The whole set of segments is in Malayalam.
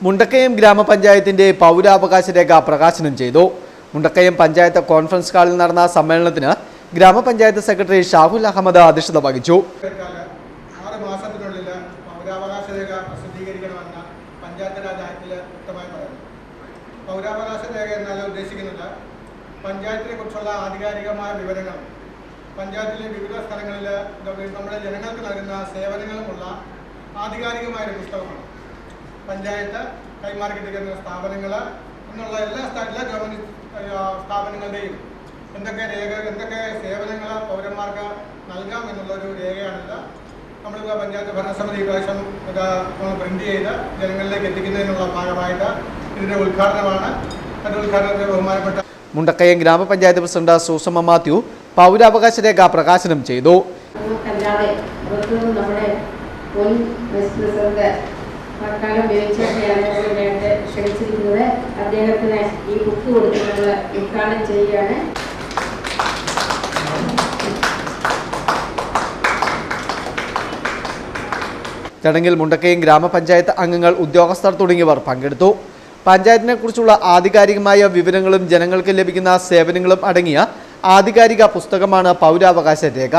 മുണ്ടക്കയം ഗ്രാമപഞ്ചായത്തിന്റെ പൗരാവകാശ രേഖ പ്രകാശനം ചെയ്തു. മുണ്ടക്കയം പഞ്ചായത്ത് കോൺഫറൻസ് ഹാളിൽ നടന്ന സമ്മേളനത്തിന് ഗ്രാമപഞ്ചായത്ത് സെക്രട്ടറി ഷാഹുൽ അഹമ്മദ് അധ്യക്ഷത വഹിച്ചു. 6 മാസത്തിനുള്ളിൽ പൗരാവകാശ രേഖ പ്രസിദ്ധീകരിക്കണമെന്ന പഞ്ചായത്ത് രാജ് ആക്ടിൽ വ്യക്തമായി പറയുന്നു. പൗരാവകാശ രേഖ എന്നാൽ ഉദ്ദേശിക്കുന്നത് പഞ്ചായത്തിനെ കുറിച്ചുള്ള ആധികാരികമായ വിവരങ്ങൾ, പഞ്ചായത്തിലെ വിവിധ സ്ഥലങ്ങളിൽ നമ്മുടെ ജനങ്ങൾക്ക് നൽകുന്ന സേവനങ്ങളുമുള്ള ആധികാരികമായ ഒരു പുസ്തകമാണ്. പഞ്ചായത്ത് കൈമാറി കിട്ടിക്കുന്ന സ്ഥാപനങ്ങൾ എന്നുള്ള എല്ലാ ഗവൺമെൻറ് സ്ഥാപനങ്ങളുടെയും എന്തൊക്കെ സേവനങ്ങൾ പൗരന്മാർക്ക് നൽകാം എന്നുള്ളൊരു രേഖയാണിത്. നമ്മളിപ്പോൾ പഞ്ചായത്ത് ഭരണസമിതി പ്രാവശ്യം പ്രിന്റ് ചെയ്ത് ജനങ്ങളിലേക്ക് എത്തിക്കുന്നതിനുള്ള ഭാഗമായിട്ട് ഇതിൻ്റെ ഉദ്ഘാടനമാണ്. അതിൻ്റെ ഉദ്ഘാടനത്തിന് ബഹുമാനപ്പെട്ട മുണ്ടക്കയം ഗ്രാമപഞ്ചായത്ത് പ്രസിഡന്റ് സൂസമ്മ മാത്യു പൗരാവകാശ രേഖ പ്രകാശനം ചെയ്തു. ക്ഷണിച്ചിരിക്കുന്നത് അദ്ദേഹത്തിന് ഈ ബുക്ക് കൊടുക്കുന്നത് ഉദ്ഘാടനം ചെയ്യുകയാണ്. ചടങ്ങിൽ മുണ്ടക്കയം ഗ്രാമപഞ്ചായത്ത് അംഗങ്ങൾ, ഉദ്യോഗസ്ഥർ തുടങ്ങിയവർ പങ്കെടുത്തു. പഞ്ചായത്തിനെ കുറിച്ചുള്ള ആധികാരികമായ വിവരങ്ങളും ജനങ്ങൾക്ക് ലഭിക്കുന്ന സേവനങ്ങളും അടങ്ങിയ ആധികാരിക പുസ്തകമാണ് പൗരാവകാശ രേഖ.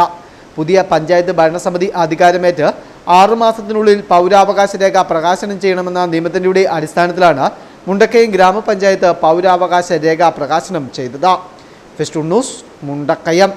പുതിയ പഞ്ചായത്ത് ഭരണസമിതി അധികാരമേറ്റ് 6 മാസത്തിനുള്ളിൽ പൗരാവകാശ രേഖ പ്രകാശനം ചെയ്യണമെന്ന നിയമത്തിന്റെ അടിസ്ഥാനത്തിലാണ് മുണ്ടക്കയം ഗ്രാമപഞ്ചായത്ത് പൗരാവകാശ രേഖ പ്രകാശനം ചെയ്തത്. Fest news, Mundakayam.